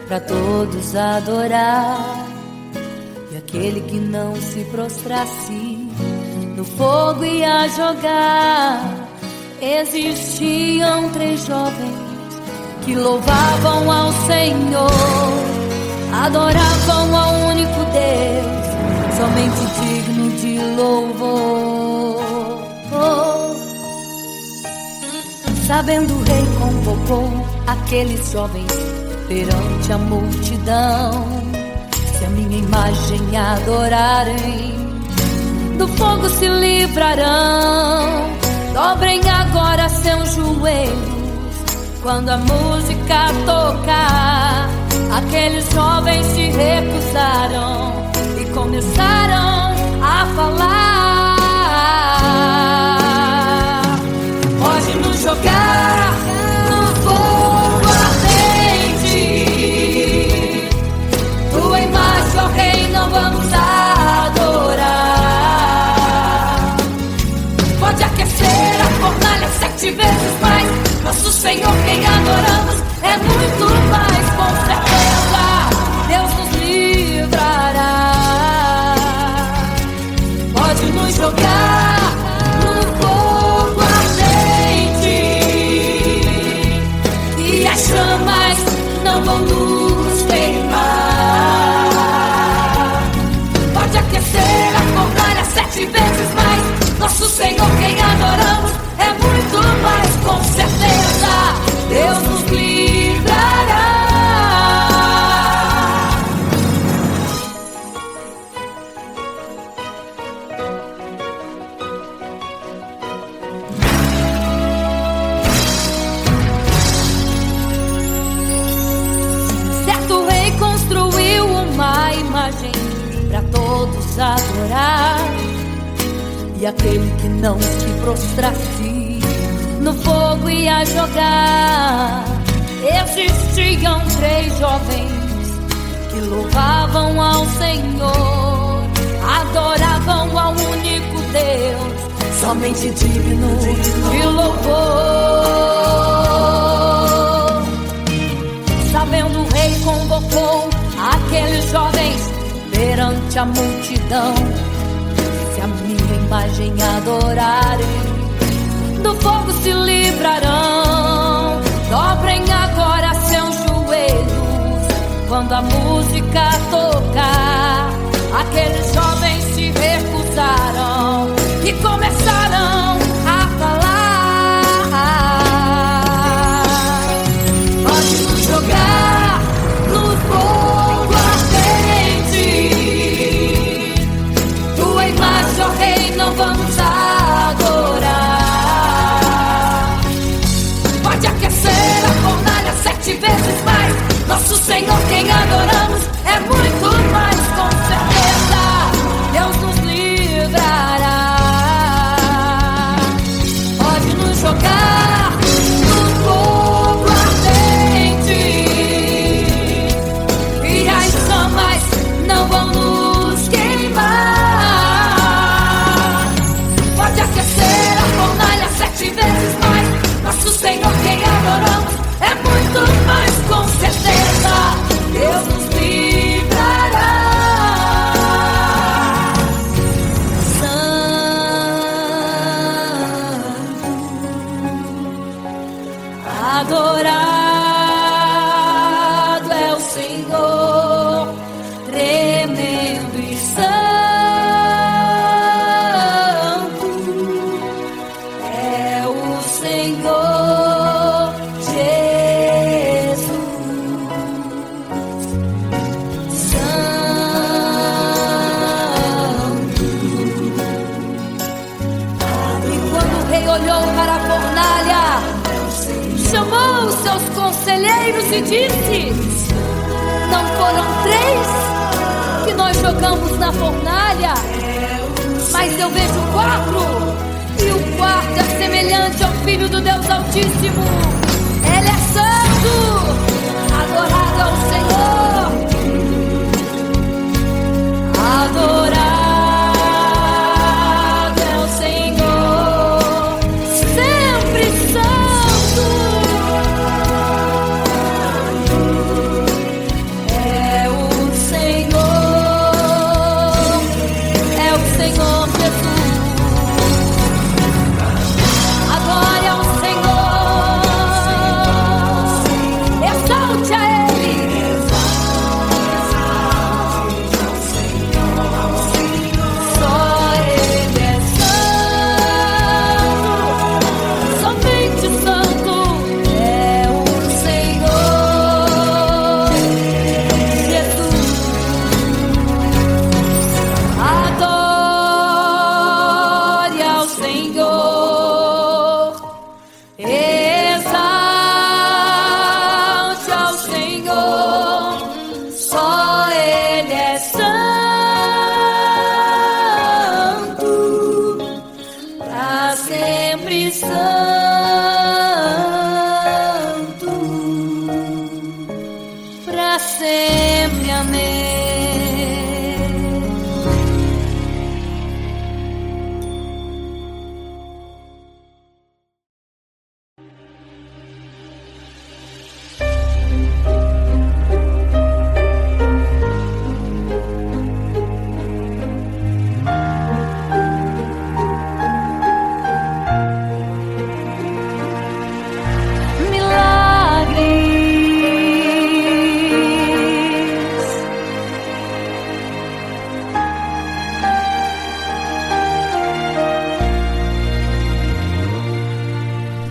pra todos adorar. E aquele que não se prostrasse no fogo ia jogar. Existiam 3 jovens que louvavam ao Senhor, adoravam ao único Deus, somente digno de louvor. Sabendo o rei convocou aqueles jovens perante a multidão. Se a minha imagem adorarem, do fogo se livrarão. Dobrem agora seus joelhos quando a música tocar. Aqueles jovens se recusaram e começaram a falar. Pode nos jogar no fogo ardente, tua imagem, ó Rei, não vamos adorar. Pode aquecer a fornalha 7 vezes mais. Nosso Senhor, quem adoramos, é muito mais. Com certeza Deus nos livrará. Pode nos jogar no fogo ardente e as chamas não vão nos queimar. Pode aquecer a fornalha 7 vezes mais. Nosso Senhor, quem adoramos, é muito mais. Com certeza Deus nos livrará. Certo rei construiu uma imagem para todos adorar. E aquele que não se prostrasse no fogo ia jogar. Existiam 3 jovens que louvavam ao Senhor, adoravam ao único Deus, somente digno de louvor. Sabendo o rei convocou aqueles jovens perante a multidão. Se a minha imagem adorarem, do fogo se livrarão. Dobrem agora seus joelhos quando a música tocar. Aqueles jovens se recusaram e começaram a falar. Pode nos jogar no fogo ardente, tua imagem, ó Rei, não vamos adorar. Pode aquecer a fornalha 7 vezes mais. Nosso Senhor, quem adoramos, é muito mais. Com certeza Deus nos livrará. Pode nos jogar no fogo ardente e as chamas não vão nos queimar. Pode aquecer a fornalha 7 vezes mais. Nosso Senhor, quem adoramos, é muito mais. Com certeza Deus nos livrará. Santo, adorado é o Senhor, tremendo e santo é o Senhor Jesus. Santo. E quando o rei olhou para a fornalha, chamou os seus conselheiros e disse: não foram 3 que nós jogamos na fornalha, mas eu vejo 4, e o quarto é semelhante ao Filho do Deus Altíssimo. Ele é santo, adorado ao Senhor, adorado é o Senhor, sempre santo. Senhor, só Ele é santo, pra sempre santo, pra sempre. Amém.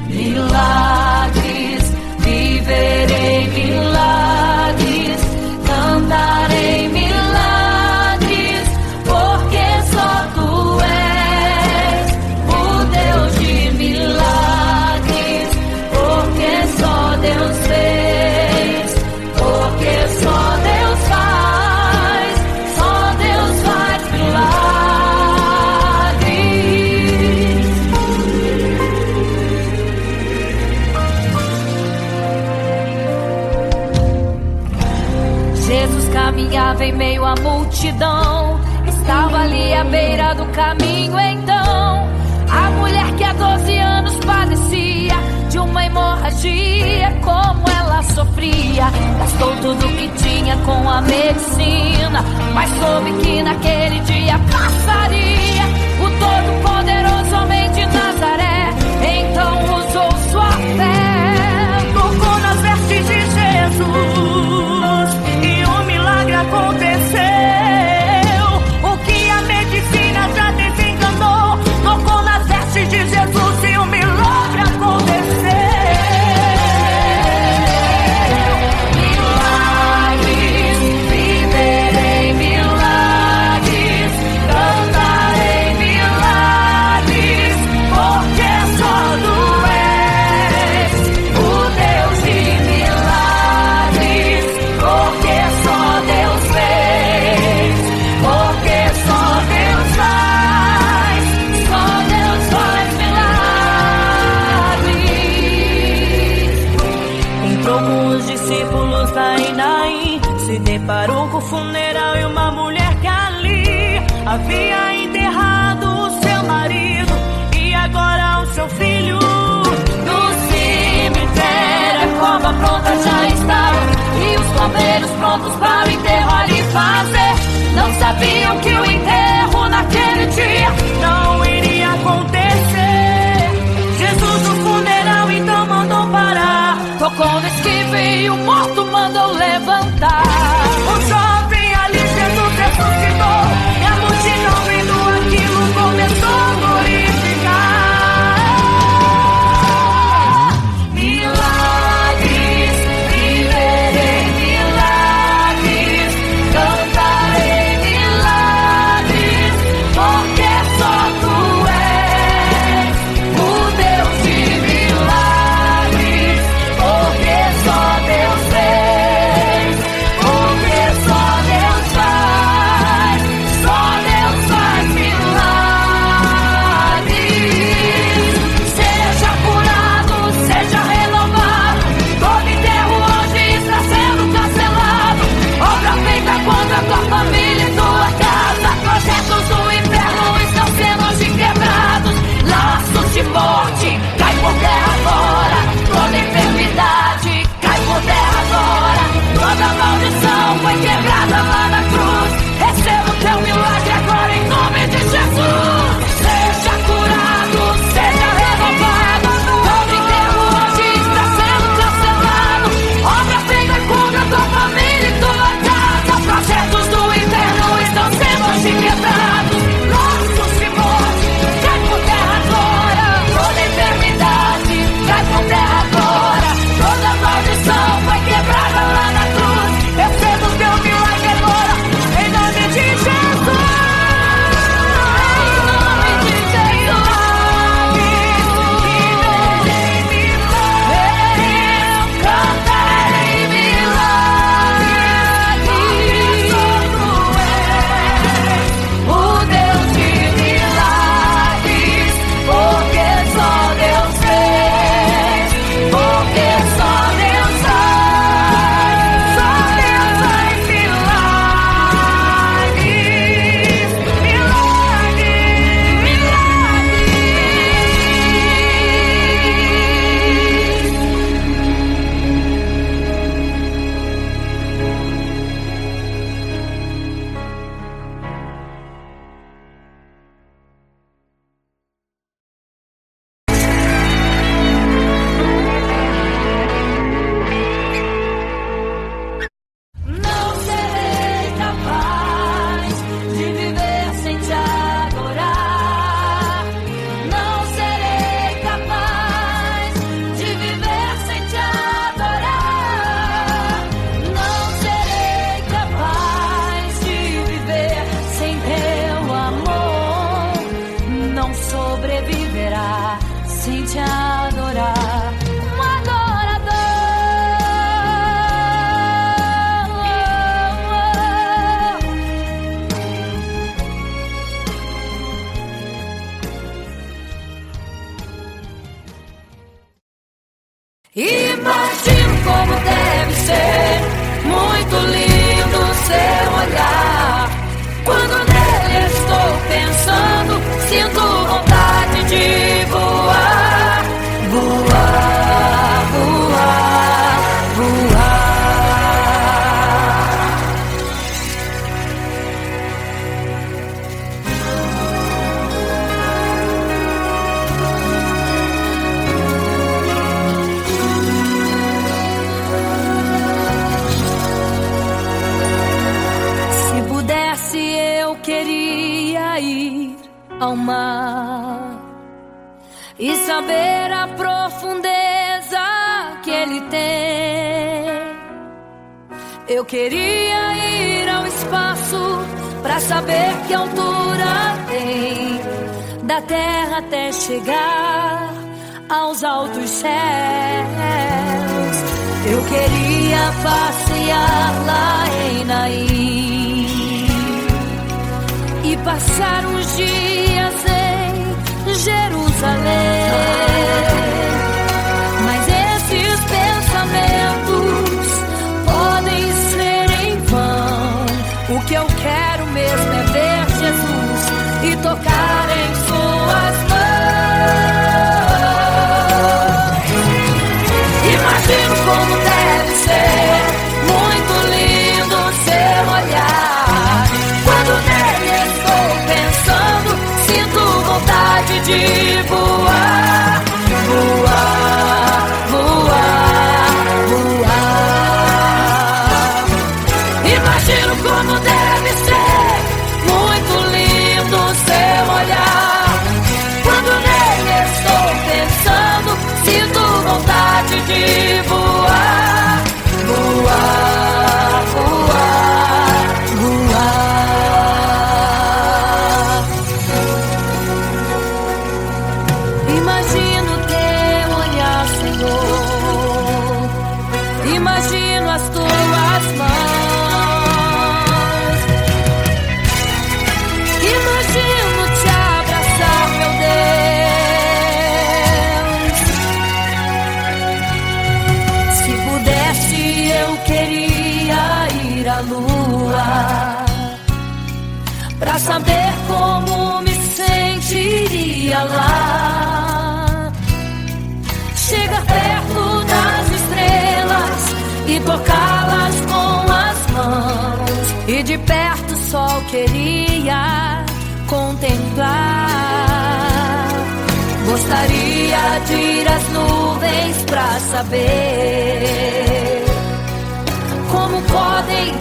Milagres, viverei milagres, cantarei milagres, porque só Tu és o Deus de milagres, porque só Deus fez, porque só Deus faz milagres. Jesus caminhava em meio à multidão, estava ali à beira do caminho. Então a mulher que há 12 anos padecia de uma hemorragia, como ela sofria, gastou tudo que tinha com a medicina, mas soube que naquele dia passaria. O Todo-Poderoso homem de Nazaré então usou sua fé, tocou nas vestes de Jesus e um milagre aconteceu. O que a medicina já desenganou, tocou nas vestes de Jesus e um milagre aconteceu. Milagres, viverei milagres, cantarei milagres, porque só Tu és o Deus de milagres, porque só Deus fez, porque só Deus faz milagres. Entrou com os discípulos lá em Naim, se deparou com o funeral e uma mulher que ali havia enterrado o seu marido e agora o seu filho. No cemitério a cova pronta já estava e os bombeiros prontos para o enterro ali fazer. Não sabiam que o enterro naquele dia não iria acontecer. Jesus no funeral então mandou parar, tocou no esquife e o morto mandou levantar. O jovem ali Jesus ressuscitou e a multidão vendo aquilo começou a glorificar. Milagres, viverei milagres, cantarei milagres, porque só Tu és o Deus de milagres, porque só Deus fez, ao mar e saber a profundeza que ele tem. Eu queria ir ao espaço pra saber que altura tem, da terra até chegar aos altos céus. Eu queria passear lá em Naim e passar uns dias em Jerusalém. Mas esses pensamentos podem ser em vão. O que eu quero mesmo é ver Jesus e tocar em suas mãos. Imagino como deve ser muito lindo seu olhar. Quando nele estou pensando, sinto vontade de voar, voar, voar, voar. Imagino como deve ser muito lindo seu olhar. Quando nele estou pensando, sinto vontade de voar, voar, voar, voar. Imagino teu olhar, Senhor. Imagino as tuas mãos. Imagino te abraçar, meu Deus. Se pudesse, eu queria ir à lua pra saber como me sentiria lá. Chegar perto das estrelas e tocá-las com as mãos, e de perto só queria contemplar. Gostaria de ir às nuvens pra saber como podem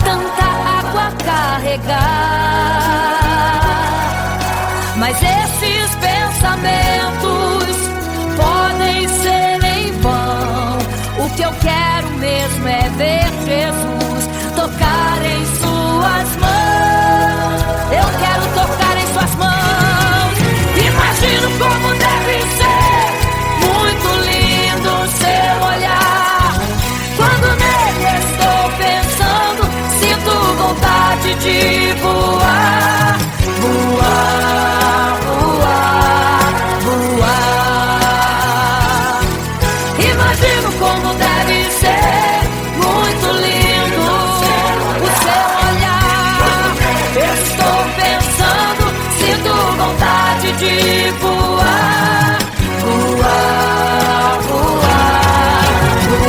tanta água carregar. Mas esses pensamentos podem ser em vão. O que eu quero mesmo é ver Jesus tocar em suas mãos. Eu quero tocar em suas mãos. Imagino como deve ser muito lindo seu olhar. Quando nele estou pensando, sinto vontade de voar, voar, voar, voar. Imagino como deve ser muito lindo o seu olhar. Estou pensando, sinto vontade de voar, voar, voar, voar.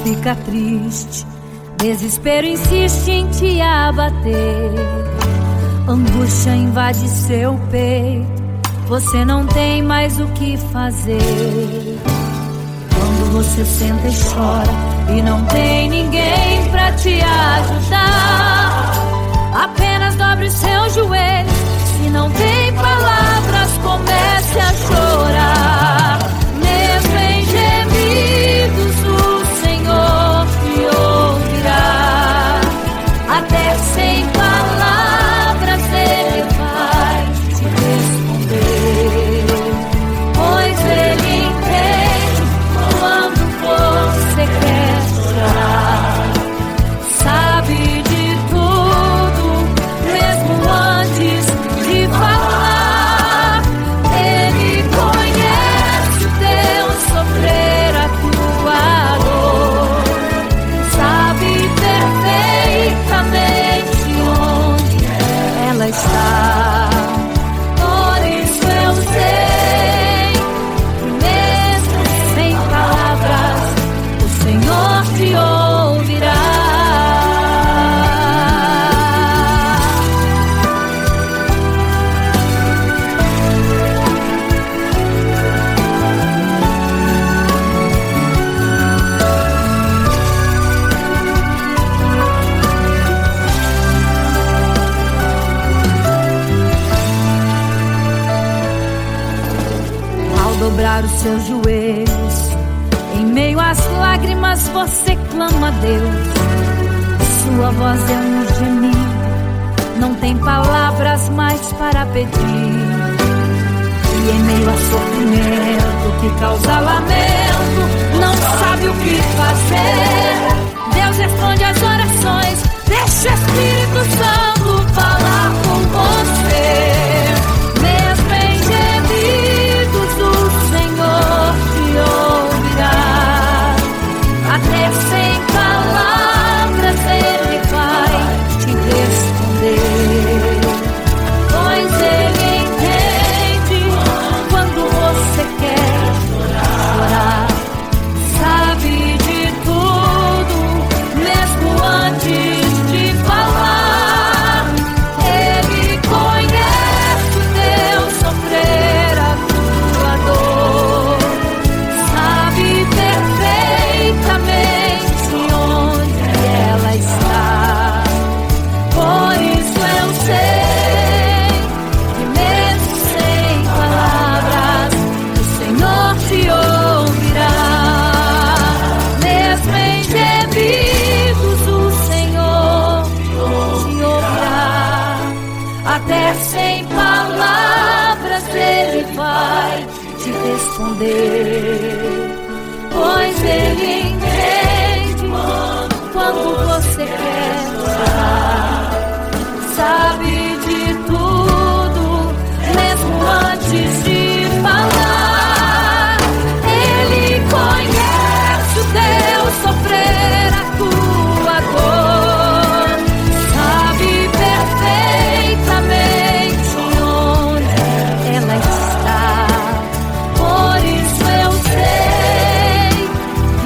fica triste, desespero insiste em te abater, angústia invade seu peito, você não tem mais o que fazer. Quando você senta e chora e não tem ninguém pra te ajudar, apenas dobre os seus joelhos. Se não tem palavras, comece a chorar. Mesmo em gemidos, o Senhor te ouvirá. Até sem palavras Ele vai te responder, pois Ele entende quando você quer chorar. Sabe de tudo, mesmo antes de falar. Ele conhece o teu sofrer, a tua dor. Sabe perfeitamente onde ela está. Por isso eu sei que mesmo sem palavras o Senhor te ouvirá. Ao dobrar os seus joelhos, em meio às lágrimas você clama a Deus. Sua voz é um gemido, não tem palavras mais para pedir. E em meio a sofrimento que causa lamento, não sabe o que fazer. Deus responde às orações, deixa o Espírito Santo falar com você. Mesmo em gemidos, o Senhor te ouvirá. Até sem palavras Ele vai te responder, pois Ele entende quando você quer chorar. Sabe de tudo, mesmo antes de falar. Ele conhece o teu sofrer, a tua dor. Sabe perfeitamente onde ela está. Por isso eu sei que mesmo sem palavras o Senhor te ouvirá. Mesmo em gemidos o Senhor te ouvirá. Até sem palavras Ele vai te responder, pois Ele entende quando você quer chorar. Sabe de tudo, mesmo antes de falar. Ele conhece o teu sofrer, a tua dor. Sabe perfeitamente onde ela está. Por isso eu sei que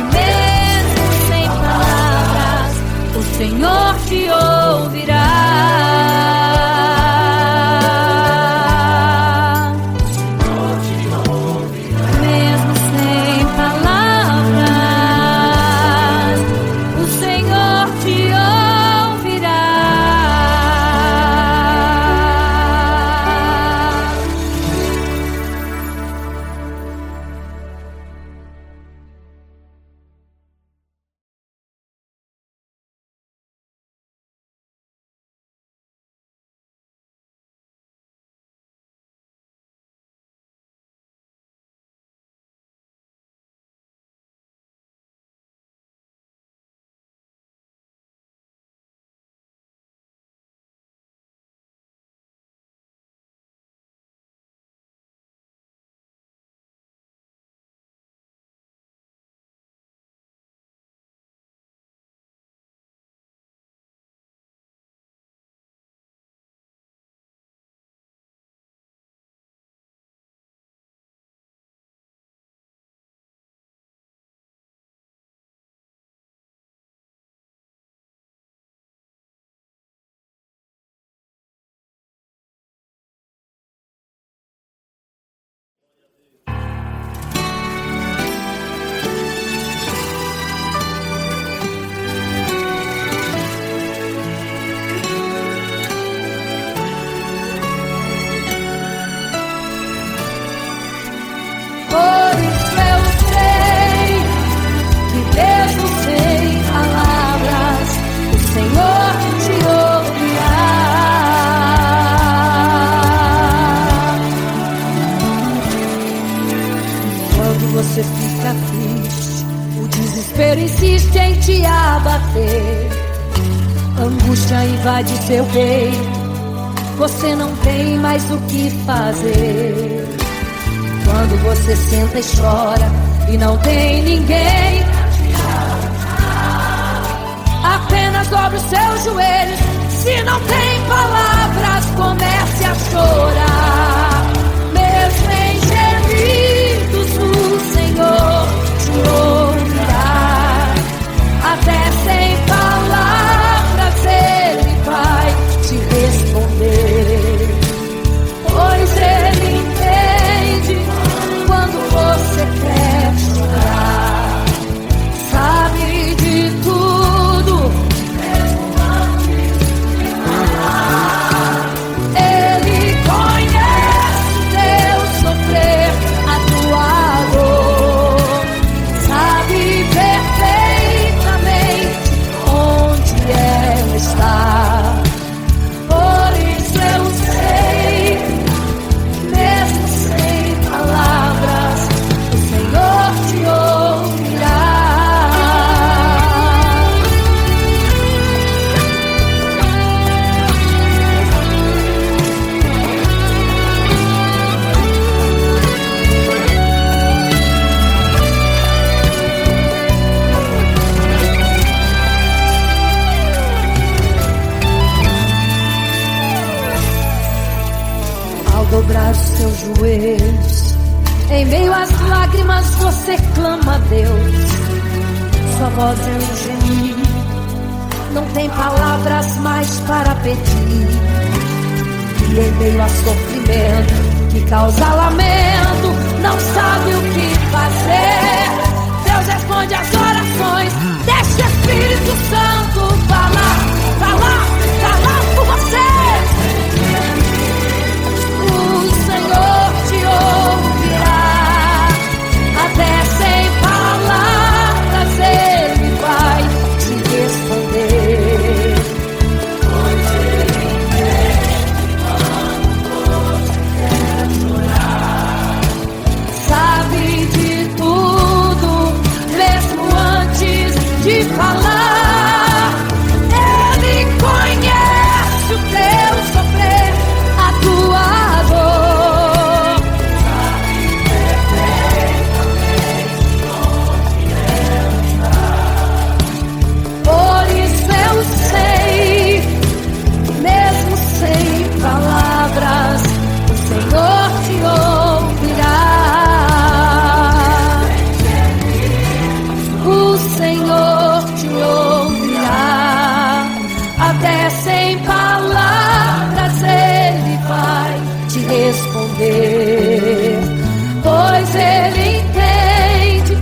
Quando você fica triste, o desespero insiste em te abater. Angústia invade seu peito, você não tem mais o que fazer. Quando você senta e chora e não tem ninguém, apenas dobre os seus joelhos. Se não tem palavras, comece a chorar. Mesmo em gemidos, o Senhor te ouvirá. Até sem palavras Ele vai te responder, pois Ele entende quando você quer chorar. Sabe de tudo, Ele conhece o teu sofrer, a tua dor. Sabe perfeitamente onde ela está. Por isso eu sei, mesmo sem palavras, o Senhor te ouvirá. Ao dobrar os seus joelhos, em meio às lágrimas você clama a Deus. Sua voz é um gemido, não tem palavras mais para pedir. E em meio a sofrimento que causa lamento, não sabe o que fazer. Deus responde às orações, deixa o Espírito Santo falar por você. O Senhor te ouvirá, até sem palavras Ele vai te responder, pois Ele entende quando você quer chorar. Sabe de tudo, mesmo antes de falar. Ele conhece o teu sofrer, a tua dor. Sabe perfeitamente onde ela está. Por isso eu sei, mesmo sem palavras, o Senhor te ouvirá. O Senhor te ouvirá, até sem palavras Ele vai te responder, pois Ele entende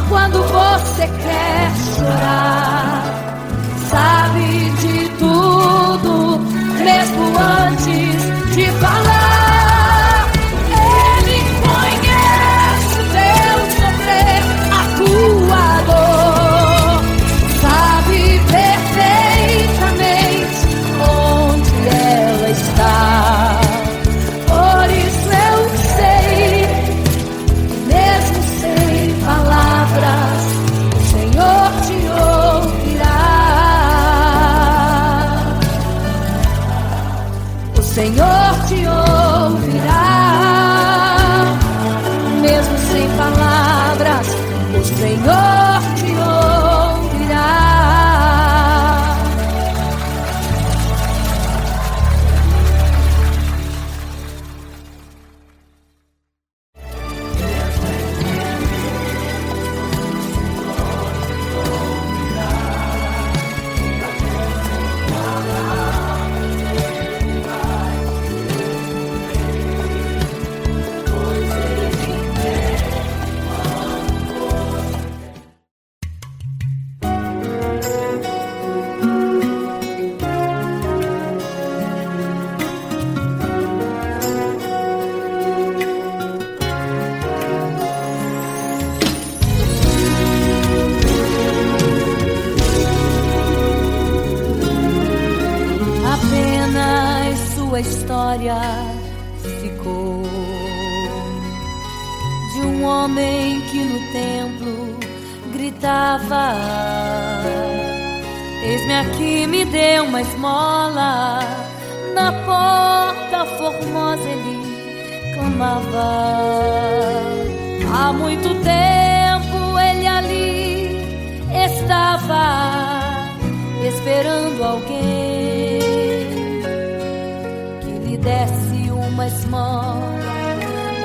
quando você quer chorar. Sabe de tudo, mesmo antes de falar. Ele conhece o teu sofrer, a tua dor. Sabe perfeitamente onde ela está. Por isso eu sei, mesmo sem palavras, o Senhor te ouvirá. O Senhor te ouvirá, mesmo sem palavras, o Senhor te ouvirá. história ficou de um homem que no templo gritava: eis-me aqui, me dê uma esmola. Na porta formosa ele clamava. Há muito tempo ele ali estava, esperando alguém que lhe desse uma esmola,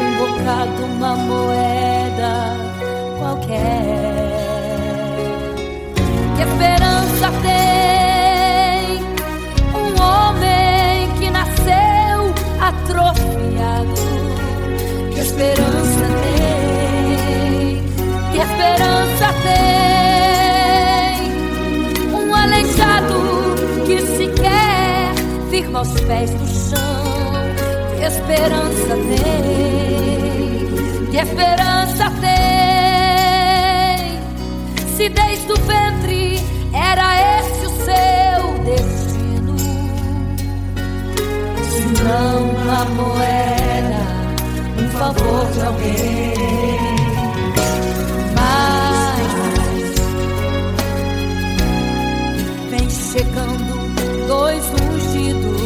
um bocado, uma moeda qualquer. Que esperança tem um homem que nasceu atrofiado? Que esperança tem? Que esperança tem um aleijado que sequer firma os pés no chão? Que esperança tem? Que esperança tem? Se desde o ventre era esse o seu destino, se não uma moeda, um favor de alguém. Mas vem chegando dois ungidos,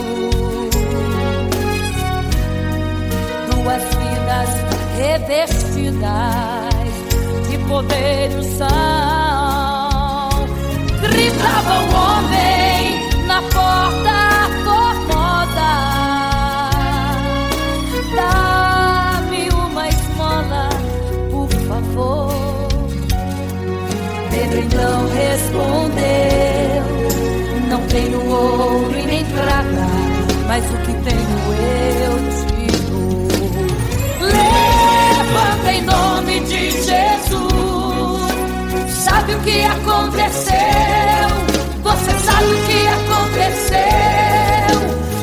duas vidas revestidas de poder e unção. Gritava o homem na porta formosa: dá-me uma esmola, por favor. Pedro então respondeu: não tenho ouro e nem prata, mas o que tenho eu te dou. Levanta em nome de Jesus. Sabe o que aconteceu? Você sabe o que aconteceu?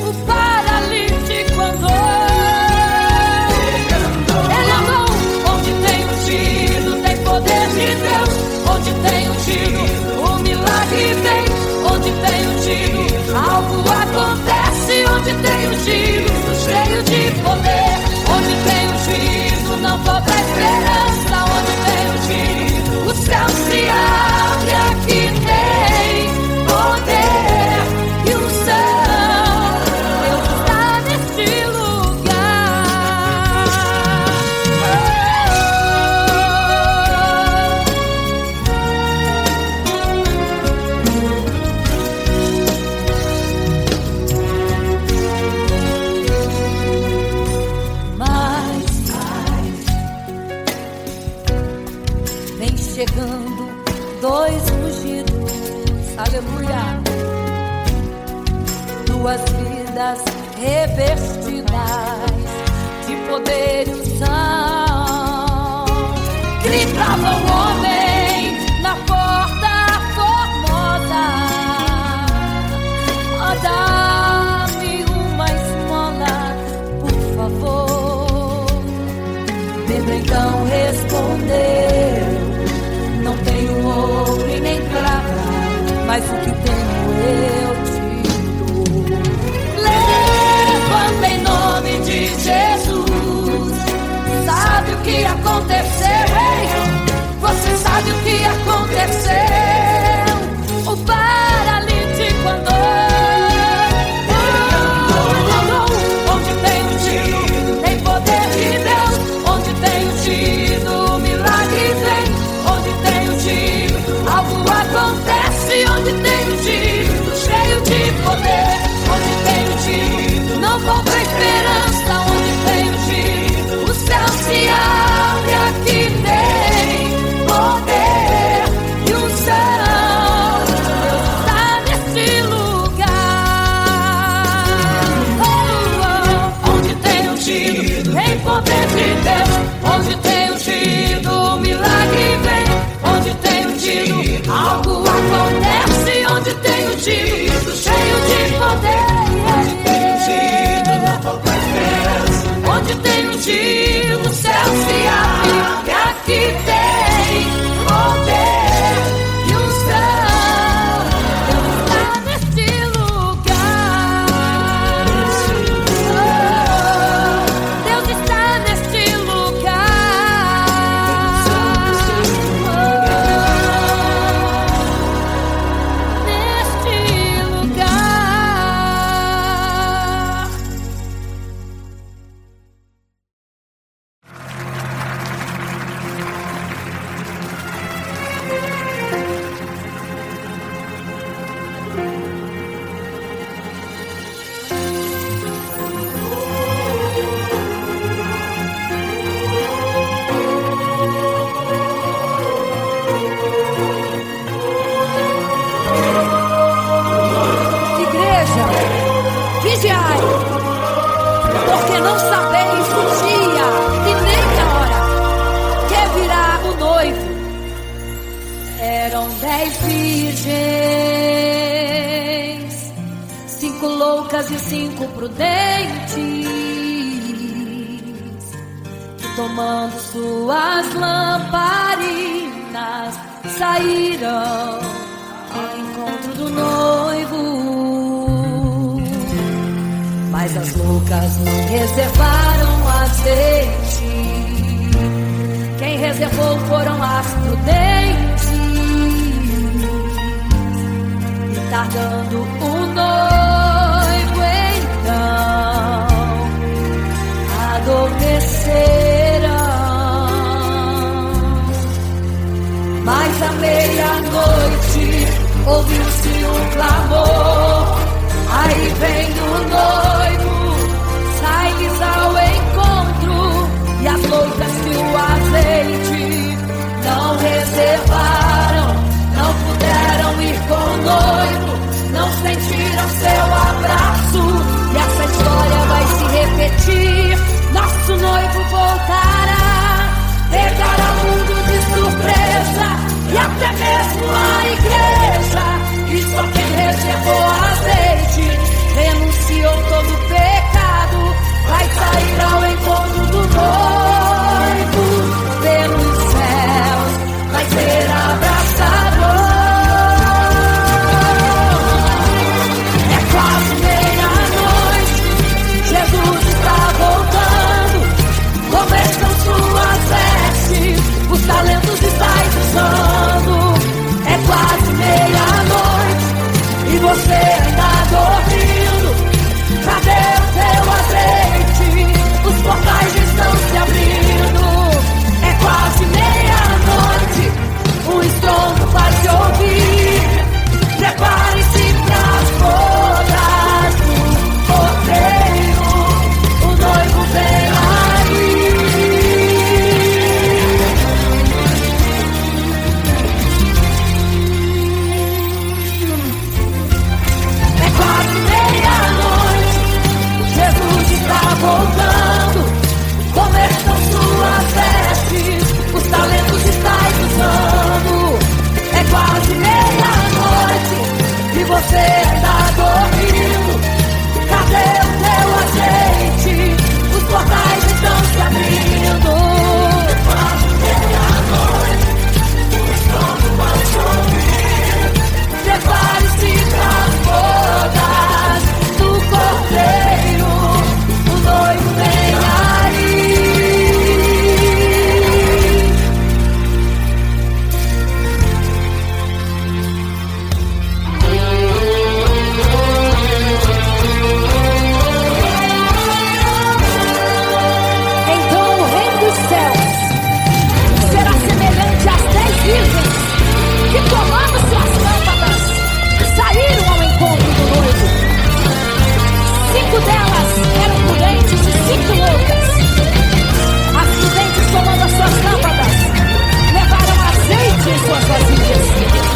O paralítico andou. Ele andou. Onde tem ungido, tem poder de Deus. Onde tem ungido, o milagre vem. Onde tem ungido, algo acontece. Onde tem ungido, cheio de poder. Onde tem ungido, não falta esperança. Onde tem ungido, o céu se abre. Aqui tem poder e unção. Deus está neste lugar. Vem chegando dois ungidos, aleluia, duas vidas revestidas de poder e unção. Gritava o homem na porta formosa: oh, dá-me uma esmola, por favor. Pedro então respondeu: não tenho ouro e nem prata, mas o que tenho eu te dou. Levanta em nome de Jesus. Sabe o que aconteceu, hein? 10 virgens, 5 loucas e 5 prudentes, que tomando suas lamparinas saíram ao encontro do noivo. Mas as loucas não reservaram azeite, quem reservou foram as prudentes. E tardando o noivo então adormeceram. Mas à meia-noite ouviu-se um clamor, aí vem o noivo, sai-lhes ao encontro. E as loucas que o azeite não reservaram, não puderam ir com o noivo, não sentiram seu abraço. E essa história vai se repetir, nosso noivo voltará, pegará o mundo de surpresa e até mesmo a igreja. E só quem reservou azeite, renunciou todo o pecado, vai sair ao encontro do noivo. Pelos céus vai ser abraçador. É quase meia-noite, Jesus está voltando. Como estão suas vestes? Os talentos estáis usando. É quase meia-noite e você ainda dormindo. Cadê o teu azeite? Os portais estão se abrindo. É quase meia-noite, o estrondo vai se ouvir. Prepare-se pras bodas do cordeiro, o noivo vem aí. É quase meia-noite, Jesus está voltando. Como estão suas vestes? Os talentos estáis usando. É quase meia-noite e você está dormindo. Cadê o teu azeite? Os portais estão se abrindo. É quase meia-noite, o estrondo vai se ouvir. Prepare-se para as bodas do cordeiro, o noivo vem aí. Então o reino dos céus será semelhante às 10 virgens que, tomando suas lâmpadas, saíram ao encontro do noivo. 5 delas eram prudentes e 5 loucas. As prudentes, tomando as suas lâmpadas, levaram azeite em suas vasilhas,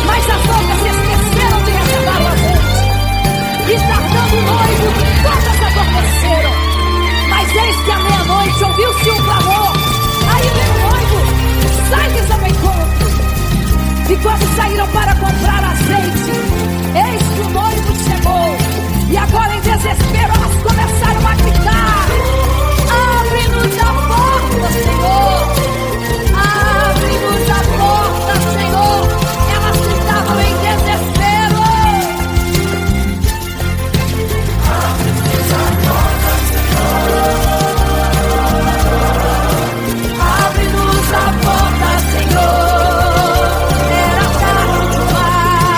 mas as loucas se esqueceram de reservar o azeite. E tardando o noivo, todas adormeceram. Mas eis que à meia-noite ouviu-se um clamor, aí vem o noivo, sai-lhes ao encontro. E quando saíram para comprar azeite, eis que o noivo chegou. E agora em desespero elas começaram a gritar: abre-nos a porta, Senhor! Abre-nos a porta, Senhor! Elas gritavam em desespero. Abre-nos a porta, Senhor! Abre-nos a porta, Senhor! Era tarde demais.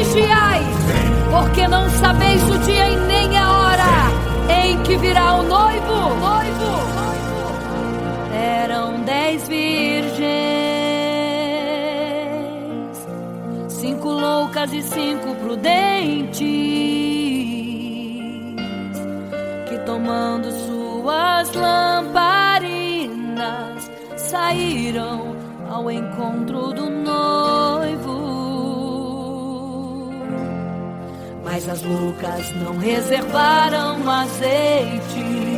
vigiai, porque não sabeis o dia e nem a hora em que virá o noivo. Eram 10 virgens, 5 loucas e 5 prudentes, que tomando suas lamparinas saíram ao encontro do noivo. Mas as loucas não reservaram azeite.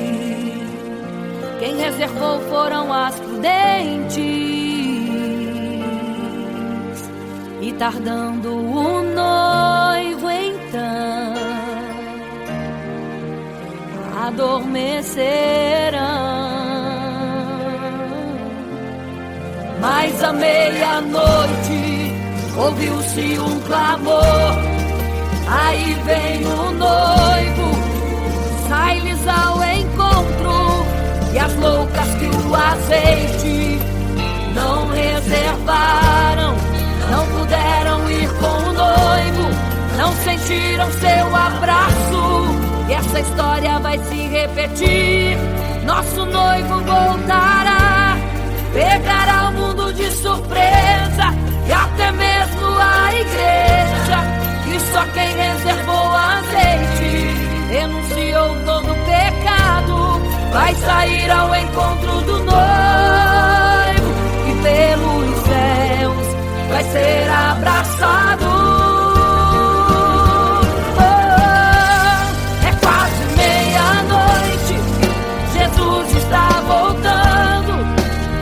Quem reservou foram as prudentes. E tardando o noivo então, adormecerão. Mas à meia-noite ouviu-se um clamor: aí vem o noivo, sai-lhes ao encontro. E as loucas que o azeite não reservaram, não puderam ir com o noivo, não sentiram seu abraço. E essa história vai se repetir. Nosso noivo voltará, pegará o mundo de surpresa, e até mesmo a igreja. E só quem reservou azeite, renunciou todo pecado, vai sair ao encontro do noivo, e pelos céus vai ser abraçado. Oh, é quase meia-noite, Jesus está voltando.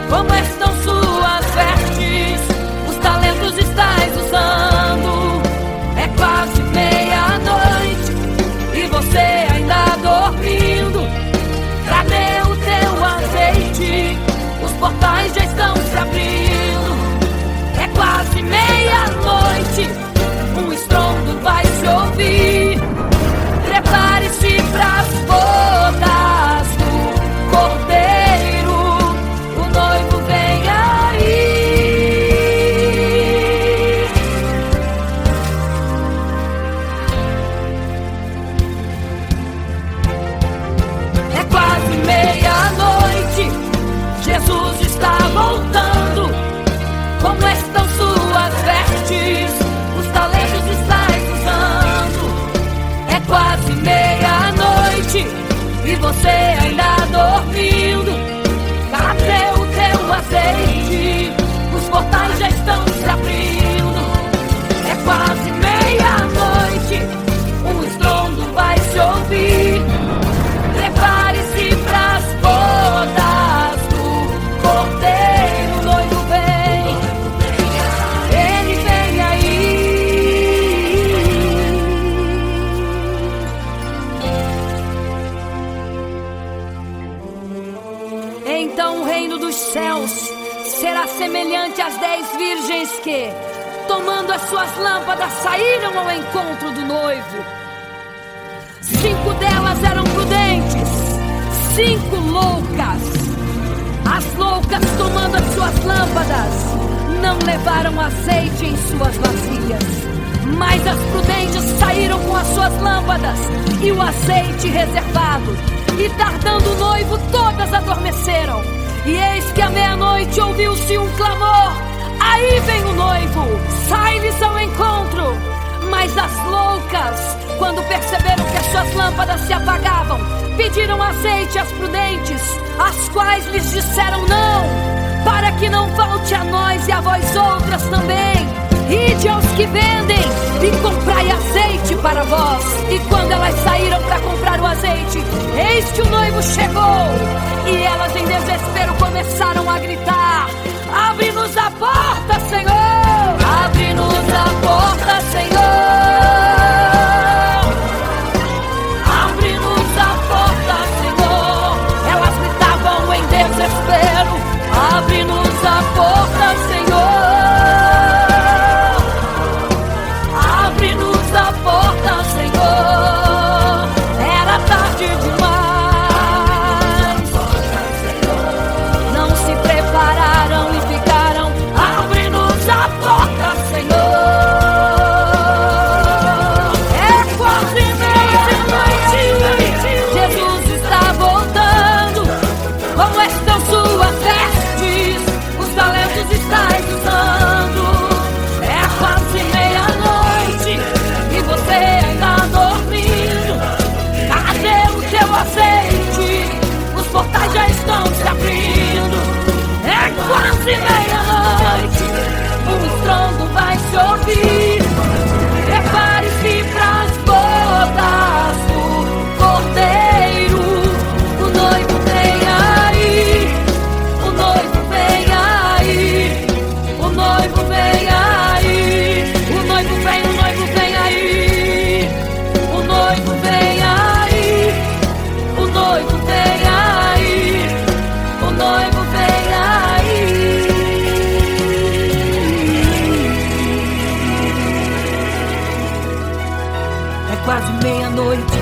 Como estão suas vestes? Os talentos estáis usando. É quase meia-noite e você ainda dormindo. Cadê o teu azeite? Os portais já estão se abrindo. É quase meia-noite, um estrondo vai se ouvir. Prepare-se pras bodas do Cordeiro, o noivo vem aí. É quase meia-noite, Jesus está voltando. Como estão suas vestes? Os talentos estáis usando. É quase meia-noite e você ainda dormindo. Cadê o teu azeite? Os portais já estão se abrindo. É quase meia-noite, um estrondo vai se ouvir. Prepare-se pras bodas do Cordeiro, o noivo vem, ele vem aí. Então o reino dos céus será semelhante às 10 virgens que, tomando as suas lâmpadas, saíram ao encontro do noivo. 5 delas eram prudentes, 5 loucas. As loucas, tomando as suas lâmpadas, não levaram azeite em suas vasilhas. Mas as prudentes saíram com as suas lâmpadas e o azeite reservado. E tardando o noivo, todas adormeceram. E eis que à meia-noite ouviu-se um clamor: aí vem o noivo, sai-lhes ao encontro. Mas as loucas, quando perceberam que as suas lâmpadas se apagavam, pediram azeite às prudentes, as quais lhes disseram: não, para que não falte a nós e a vós outras também. Ide aos que vendem e comprai azeite para vós. E quando elas saíram para comprar o azeite, eis que o noivo chegou. E elas em desespero começaram a gritar: abre-nos a porta, Senhor! Abre-nos a porta, Senhor! Abre-nos a porta, Senhor! Elas gritavam em desespero: abre-nos a porta, Senhor! Abre-nos a porta, Senhor! Era tarde demais. de meia-noite, o estrondo vai se ouvir. Prepare-se pras bodas do Cordeiro. O noivo vem aí, o noivo vem aí, o noivo vem aí, o noivo vem, o noivo vem aí, o noivo vem aí, o noivo vem aí, o noivo vem aí. É quase meia-noite.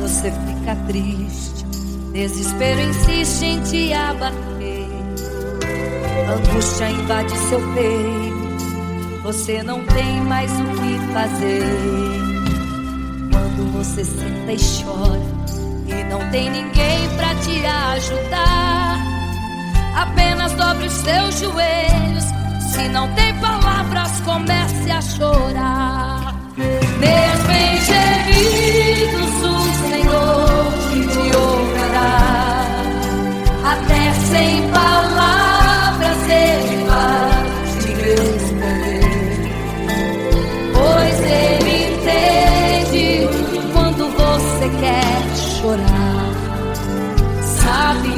Você fica triste, desespero insiste em te abater, angústia invade seu peito, você não tem mais o que fazer. Quando você senta e chora e não tem ninguém pra te ajudar, apenas dobre os seus joelhos. Se não tem palavras, comece a chorar. Mesmo em gemidos, o Senhor te ouvirá. Até sem palavras Ele vai te responder, pois Ele entende quando você quer chorar. Sabe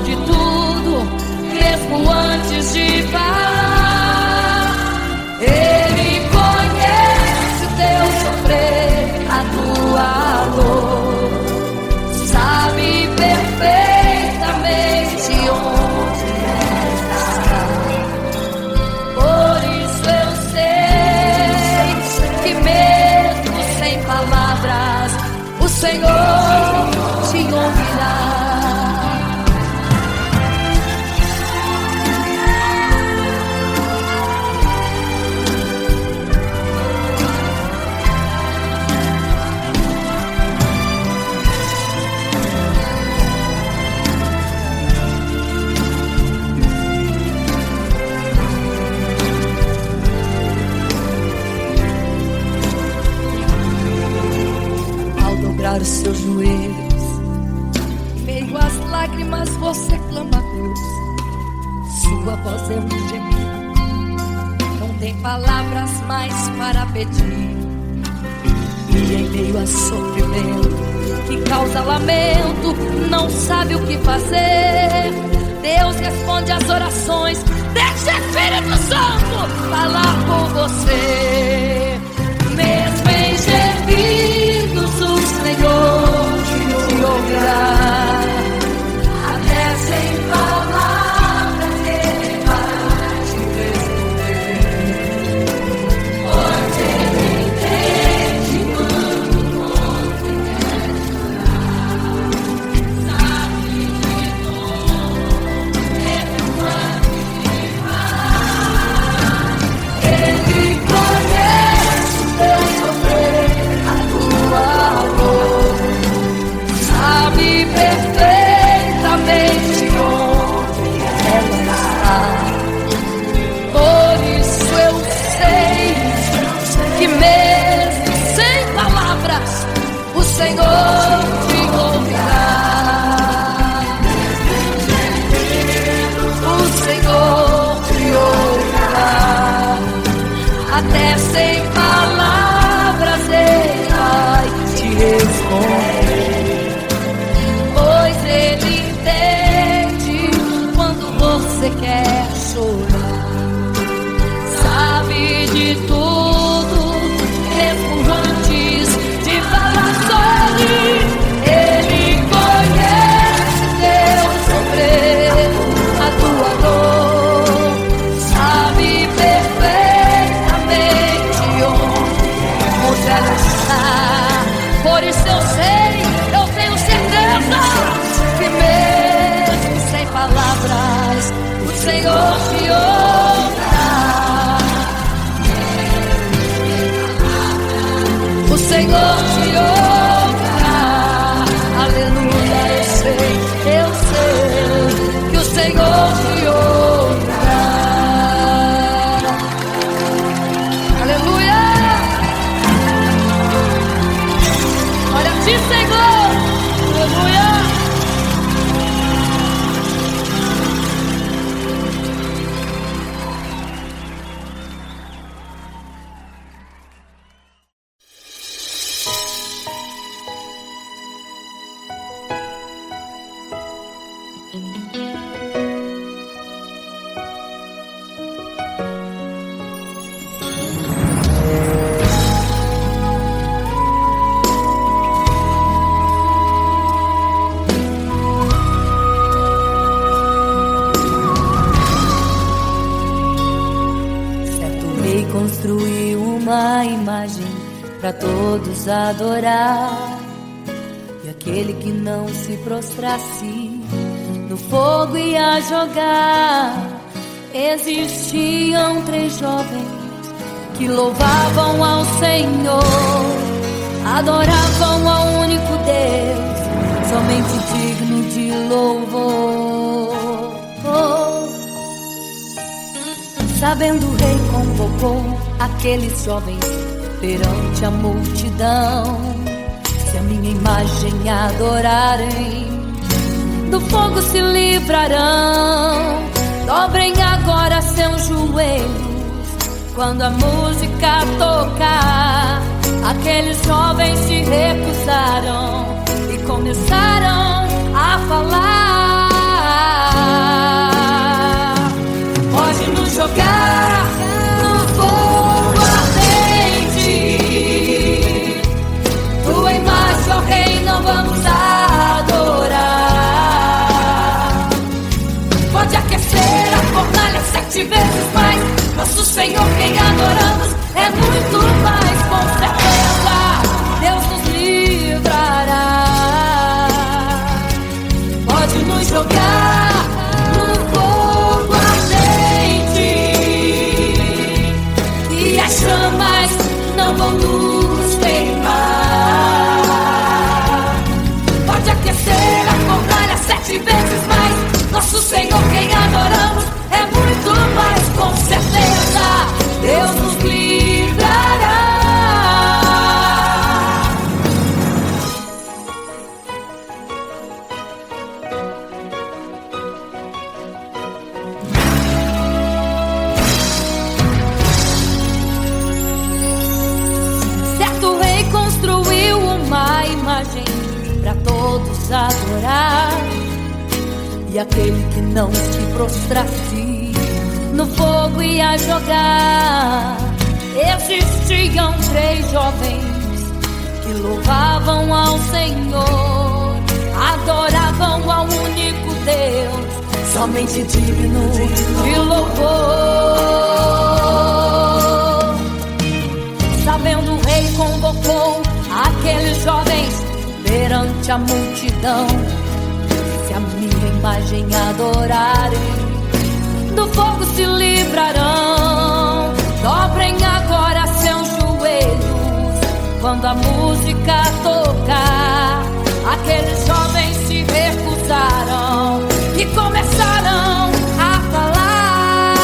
de tudo, mesmo antes de falar. Ele conhece o teu sofrer, a tua dor, sabe perfeitamente onde estás. Por isso eu sei que mesmo sem palavras, o Senhor te ouvirá. Os seus joelhos, em meio às lágrimas você clama a Deus. Sua voz é um gemido, não tem palavras mais para pedir. E em meio a sofrimento que causa lamento, não sabe o que fazer. Deus responde às orações, deixa o Espírito Santo falar com você. Mesmo em gemidos, o Senhor te ouvirá. Até sem palavras Ele vai te responder, pois Ele entende quando você quer chorar. Sabe de tudo, mesmo antes de falar. construiu uma imagem para todos adorar. E aquele que não se prostrasse no fogo ia jogar. Existiam 3 jovens que louvavam ao Senhor, adoravam ao único Deus, somente digno de louvor. Sabendo, o rei convocou aqueles jovens perante a multidão. Se a minha imagem adorarem, do fogo se livrarão. Dobrem agora seus joelhos quando a música tocar. Aqueles jovens se recusaram e começaram a falar. Pode nos jogar no fogo ardente, tua imagem, ó Rei, não vamos adorar. Pode aquecer a fornalha 7 vezes mais. Nosso Senhor, quem adoramos, é muito mais, com certeza Deus nos livrará. Pode nos jogar no fogo ardente e as chamas não vão nos queimar. Pode aquecer a fornalha 7 vezes mais. Nosso Senhor, quem adoramos, é muito mais, com certeza Deus nos livrará. Certo rei construiu uma imagem para todos adorar. E aquele que não se prostrasse no fogo ia jogar. Existiam 3 jovens que louvavam ao Senhor, adoravam ao único Deus, somente digno de louvor. Sabendo, o rei convocou aqueles jovens perante a multidão. Se a minha imagem adorarem, do fogo se livrarão. Dobrem agora seus joelhos quando a música tocar. Aqueles jovens se recusaram e começaram a falar.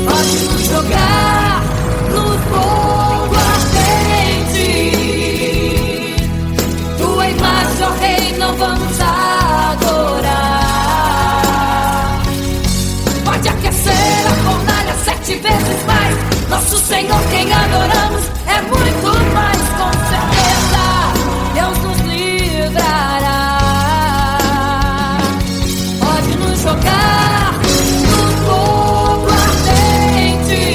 Pode nos jogar no fogo ardente, tua imagem, ó Rei, não vamos adorar. Pode aquecer a fornalha 7 vezes mais. Nosso Senhor, quem adoramos, é muito mais, com certeza Deus nos livrará. Pode nos jogar no fogo ardente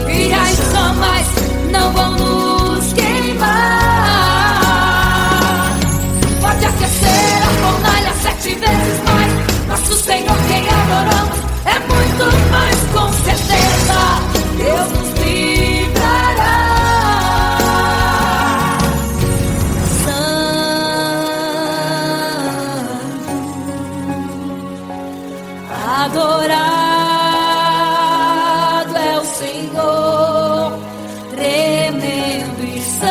e as chamas não vão nos queimar. Pode aquecer a fornalha 7 vezes mais. Nosso Senhor, quem adoramos, é muito mais, com certeza Deus nos livrará. Santo, adorado é o Senhor, tremendo e santo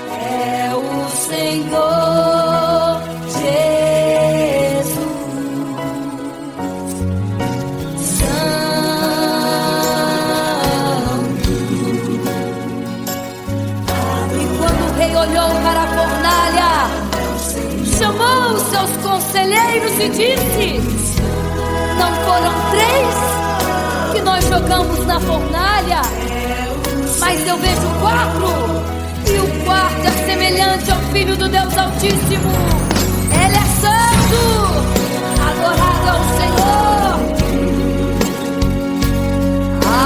é o Senhor Jesus. Santo. E quando o rei olhou para a fornalha, chamou os seus conselheiros e disse: não foram 3 que nós jogamos na fornalha, mas eu vejo 4, e o quarto é semelhante ao Filho do Deus Altíssimo. Ele é santo, adorado ao Senhor,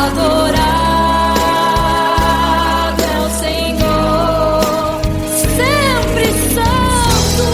adorado é o Senhor, sempre santo.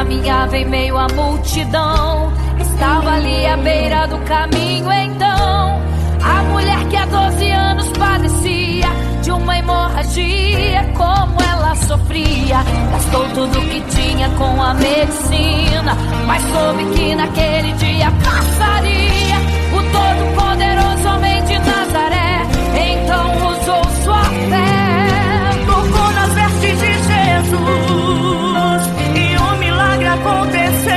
caminhava em meio à multidão. Estava ali à beira do caminho então a mulher que há 12 anos padecia de uma hemorragia. Como ela sofria, gastou tudo que tinha com a medicina, mas soube que naquele dia passaria. O todo-poderoso homem de Nazaré então usou sua fé, tocou nas vestes de Jesus e um milagre aconteceu.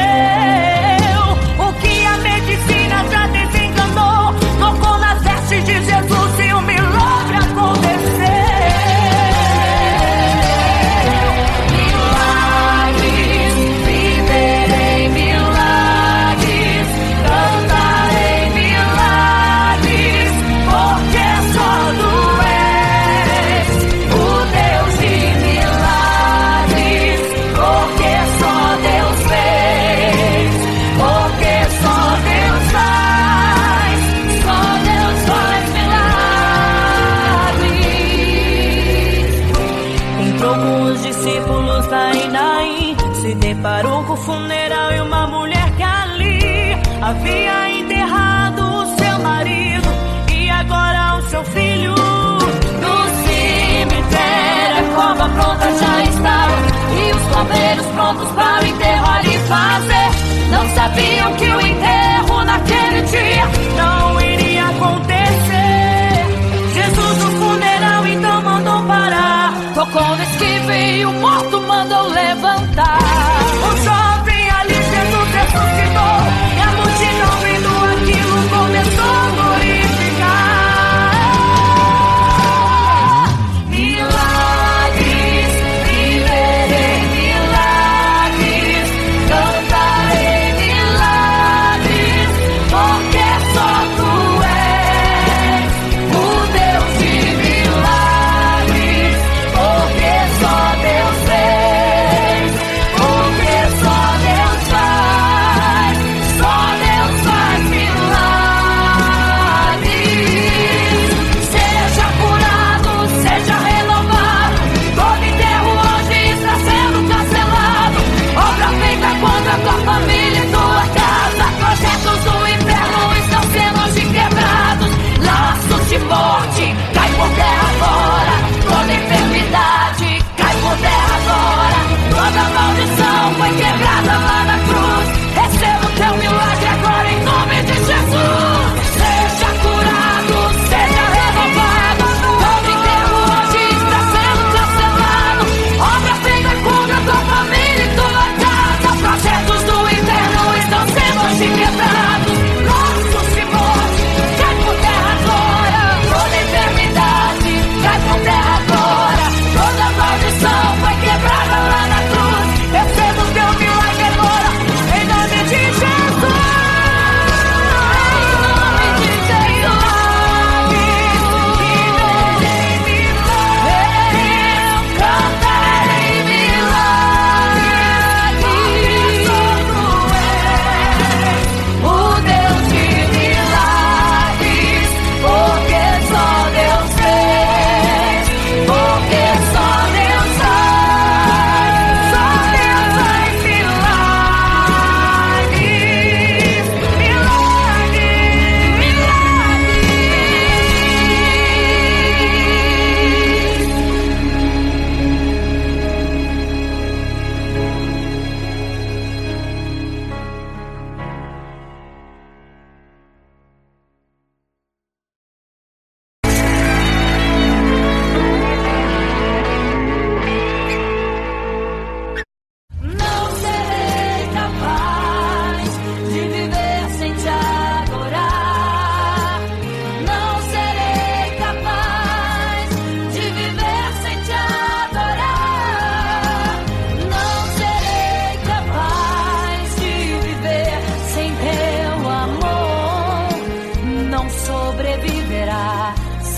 O que a medicina já desenganou, tocou nas vestes de Jesus e um milagre aconteceu. Milagres, viverei milagres, cantarei milagres, porque só tu és o Deus de milagres, porque só Deus fez, porque só Deus faz milagres. Entrou com os discípulos da Naim, se deparou com o funeral e uma mulher que ali havia enterrado o seu marido e agora o seu filho. No cemitério a cova pronta já estava e os bombeiros prontos para o enterro ali fazer. Não sabiam que o enterro naquele dia não iria acontecer. Jesus no funeral então mandou parar, tocou no esquife e o morto mandou levantar. O jovem ali Jesus ressuscitou e a multidão vendo aquilo começou a glorificar. Milagres, viverei milagres, cantarei milagres, porque só tu és o Deus de milagres, porque só Deus fez, porque só Deus faz milagres. Seja curado, seja renovado, todo enterro hoje está sendo cancelado. Obra feita contra a tua família e tua casa, projetos do inferno estão sendo hoje quebrados. Laços de morte, cai por terra agora, toda enfermidade, cai por terra agora, toda maldição foi quebrada lá na cruz. Receba o teu milagre agora em nome de Jesus. Seja curado, seja renovado, todo enterro hoje está sendo cancelado. Obra feita contra a tua família e tua casa, projetos do inferno estão sendo hoje quebrados. Laços de morte, cai por terra agora, toda enfermidade, cai por terra agora, toda maldição foi quebrada lá na cruz. Receba o teu milagre agora, em nome de Jesus.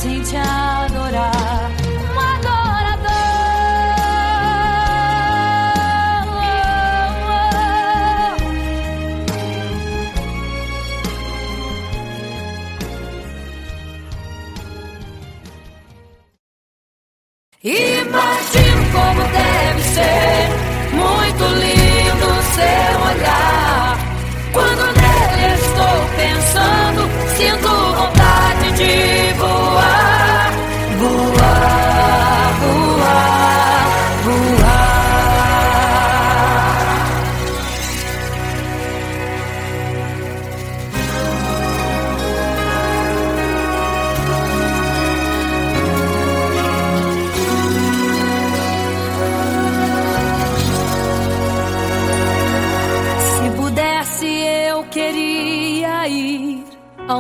sem te adorar, um adorador. Imagino como deve ser, muito lindo ser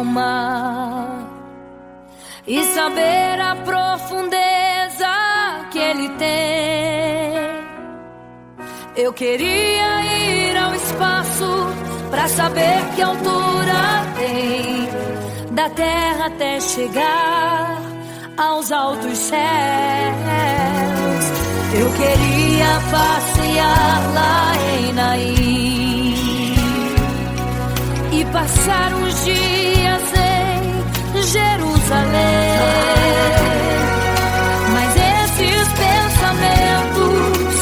mar e saber a profundeza que ele tem. Eu queria ir ao espaço pra saber que altura tem, da terra até chegar aos altos céus. Eu queria passear lá em Naim e passar uns dias em Jerusalém. Mas esses pensamentos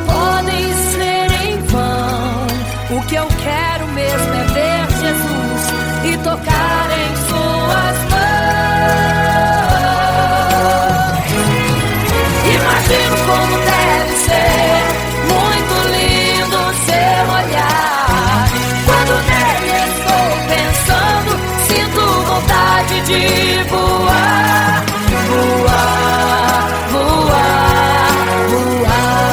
podem ser em vão. O que eu quero mesmo é ver Jesus e tocar em suas mãos. Imagino como deve ser muito lindo seu olhar. Quando nele estou pensando, sinto vontade de voar, voar, voar, voar.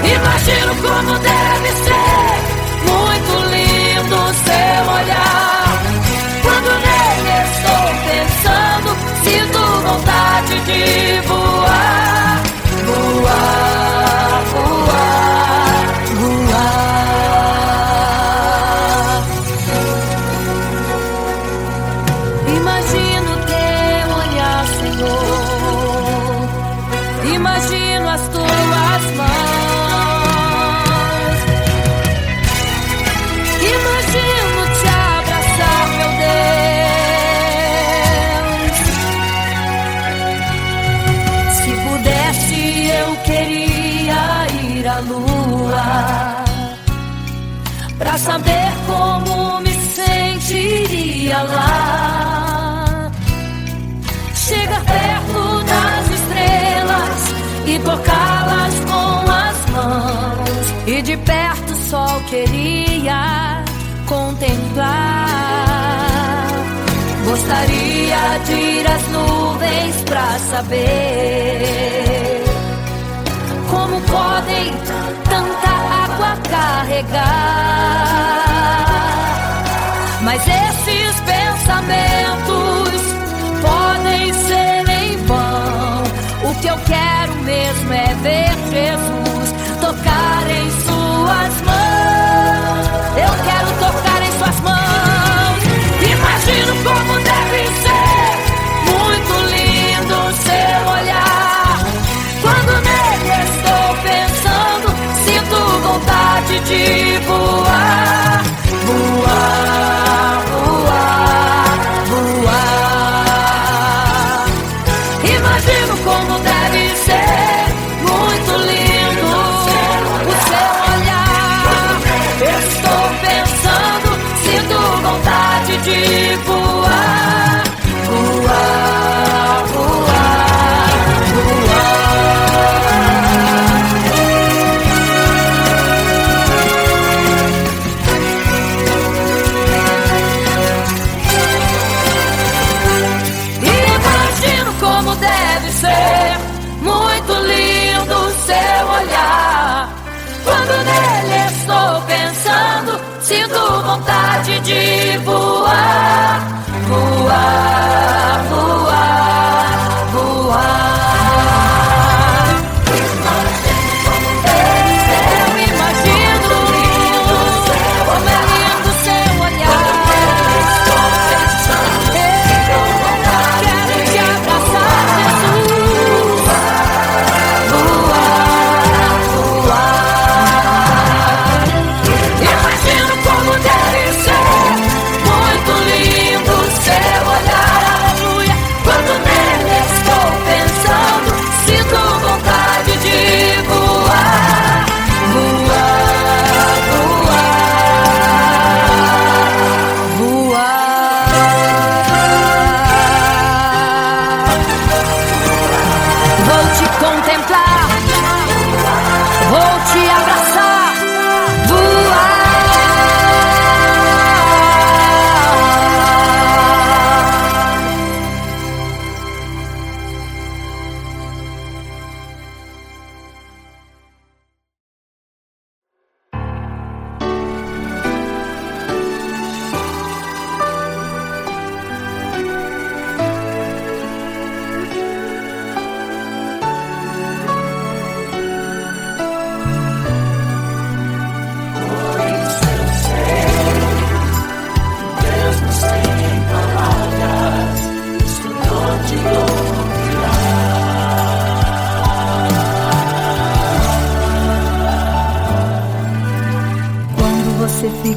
Imagino como deve ser muito lindo seu olhar. Quando nele estou pensando, sinto vontade de voar, voar, voar, voar. Imagino teu olhar, Senhor. Imagino as tuas mãos. Imagino te abraçar, meu Deus. Se pudesse, eu queria ir à lua pra saber como me sentiria lá. Chegar perto das estrelas e tocá-las com as mãos, e de perto só queria contemplar. Gostaria de ir às nuvens pra saber como podem tanta água carregar. Mas esses pensamentos podem ser em vão. O que eu quero mesmo é ver Jesus tocar em suas mãos. Eu quero tocar em suas mãos. Imagino como deve ser muito lindo seu olhar. Quando nele estou pensando, sinto vontade de voar, voar, voar, voar. Imagino como deve ser muito lindo o seu olhar. Estou pensando, sinto vontade de voar, voar, voar, voar. Imagino como deve ser muito lindo o seu olhar. Quando nele estou pensando, sinto vontade de voar, voar, voar, voar. Eu imagino como é lindo o seu olhar. Quero te abraçar, Jesus. Voar, voar. Imagino como deve ser muito lindo o seu olhar, aleluia. Quando nele estou pensando, sinto vontade de voar, voar, voar, voar. Vou te contemplar, vou te abraçar, voar.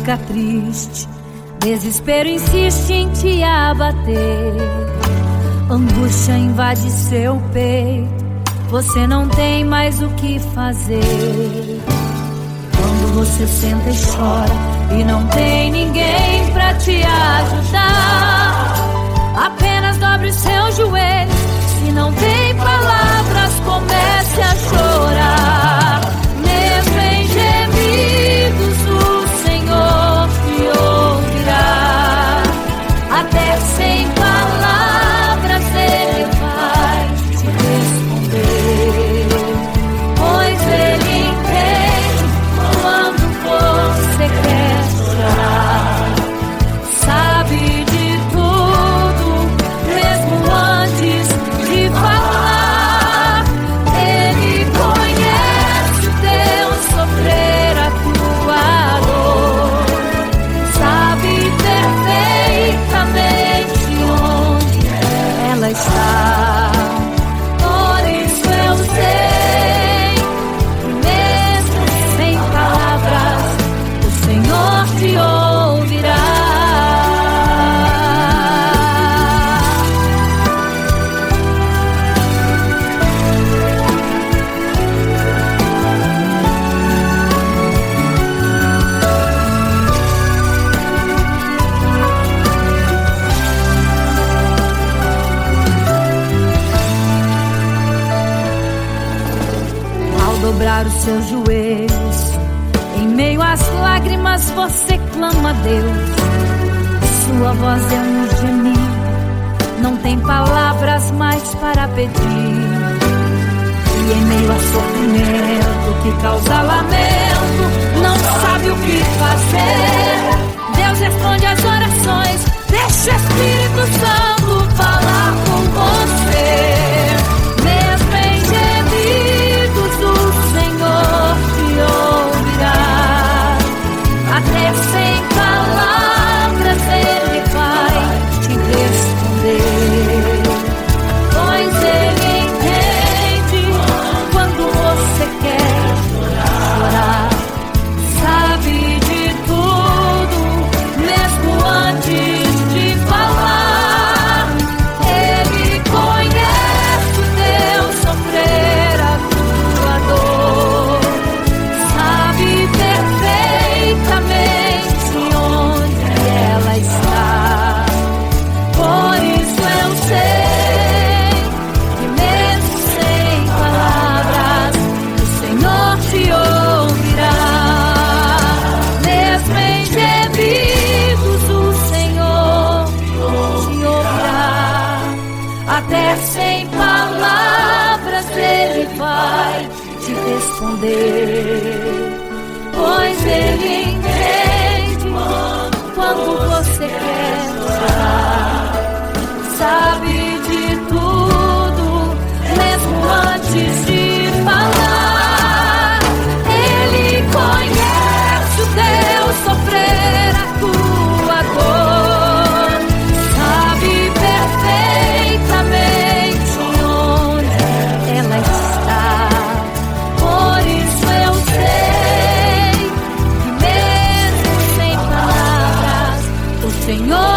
fica triste, desespero insiste em te abater, angústia invade seu peito, você não tem mais o que fazer. Quando você senta e chora e não tem ninguém pra te ajudar, apenas dobre os seus joelhos. Se não tem palavras, comece a chorar. Mesmo em gemidos, o Senhor te ouvirá. Até sem palavras Ele vai te responder, pois Ele entende quando você quer chorar. Sabe de tudo, mesmo antes de falar. Ele conhece o teu sofrer, a tua dor. Sabe perfeitamente onde ela está. Por isso eu sei que mesmo sem palavras, o Senhor te ouvirá. Ao dobrar os seus joelhos, em meio às lágrimas você clama a Deus. Sua voz é um gemido, não tem palavras mais para pedir. E em meio a sofrimento que causa lamento, não sabe o que fazer. Deus responde às orações, deixa o Espírito Santo falar com você. Mesmo em gemidos, o Senhor te ouvirá. Até sem palavras Ele vai te responder, pois Ele entende quando você quer chorar. Sabe de tudo, mesmo antes de falar. Ele conhece o teu sofrer, a tua dor. Sabe perfeitamente onde ela está. Por isso eu sei que mesmo sem palavras, o Senhor te ouvirá. Mesmo em gemidos, o Senhor te ouvirá. Até sem palavras Ele vai te responder, pois Ele entende quando você quer chorar. Sabe de tudo, mesmo antes de falar. Ele conhece o teu sofrer, a tua dor. Sabe perfeitamente onde ela está. Por isso eu sei que mesmo sem palavras, o Senhor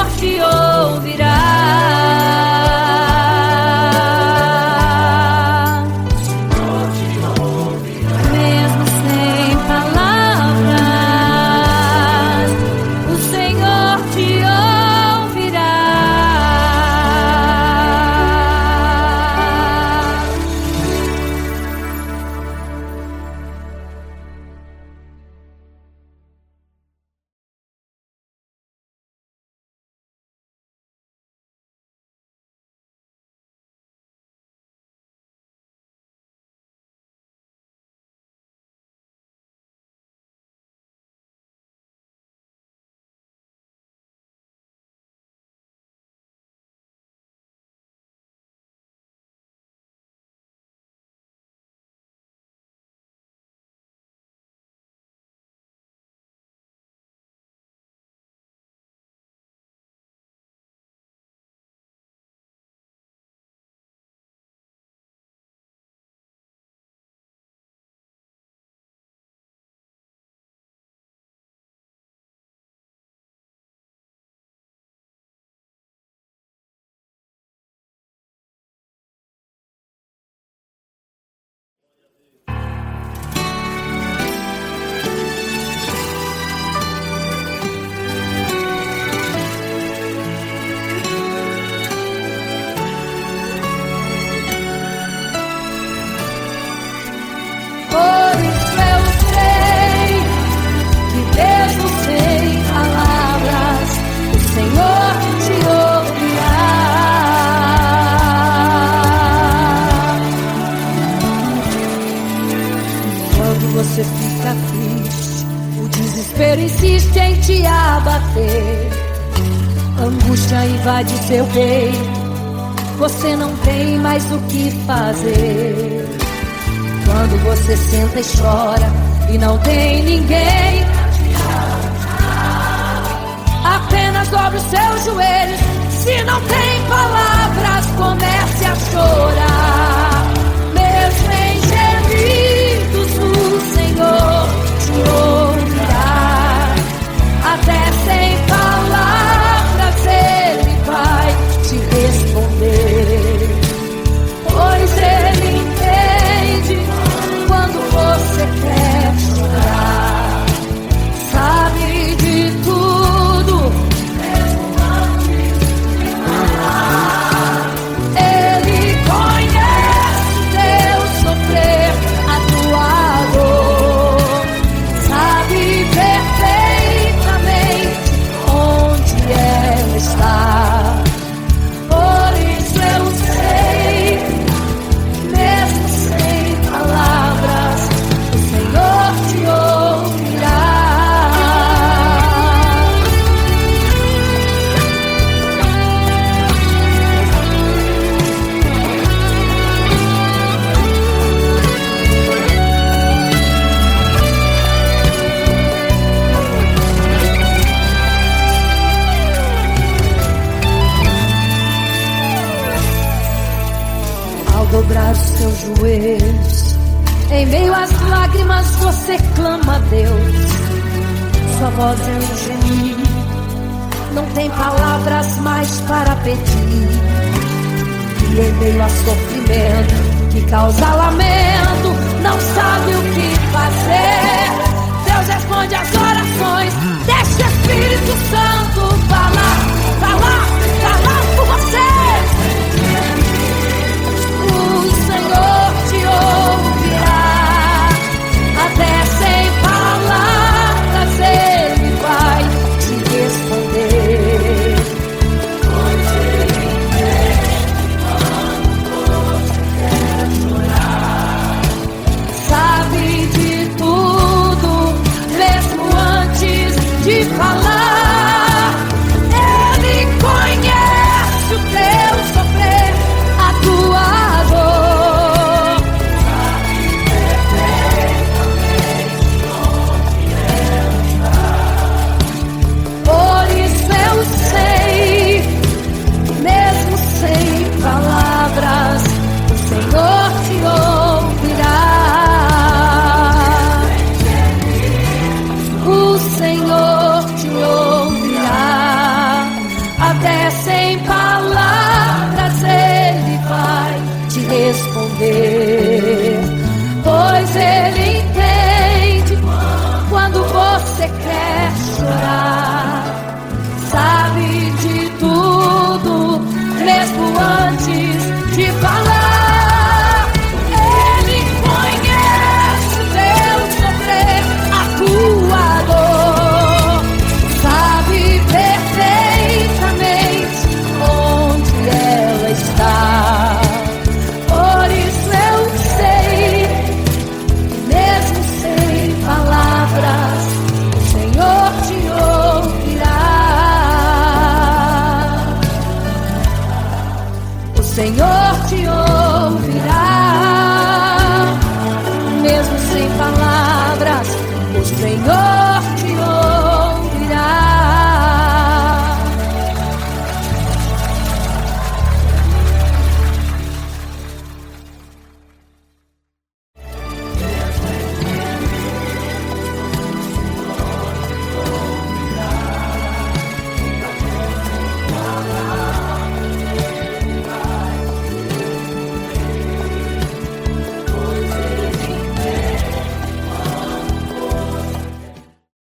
já fiz. O desespero insiste em te abater. Angústia invade seu peito. Você não tem mais o que fazer. Quando você senta e chora e não tem ninguém, apenas dobre os seus joelhos. Se não tem palavras, comece a chorar. Mesmo em gemidos, o Senhor te ouvirá. Até sem palavras Ele vai te responder. Pois Ele entende quando você quer chorar. Sabe de tudo, mesmo antes de falar. Ele conhece teu sofrer, a tua dor. Sabe perfeitamente onde ela está. Por isso eu sei, mesmo sem palavras, o Senhor te ouvirá. Ao dobrar os teus joelhos, em meio às lágrimas você clama a Deus. Sua voz é um gemido, não tem palavras mais para pedir. E em meio a sofrimento que causa lamento, não sabe o que fazer. Deus responde às orações. Deixa o Espírito Santo falar por você. O Senhor te ouvirá. Até sem palavras Ele vai te responder. Pois Ele entende quando você quer chorar. Sabe de tudo, mesmo antes de falar. Ele conhece o teu sofrer, a tua dor. Por isso eu sei, mesmo sem palavras, o Senhor te ouvirá. O Senhor te ouvirá. Até sem palavras Ele vai te responder. Pois Ele entende quando você quer chorar.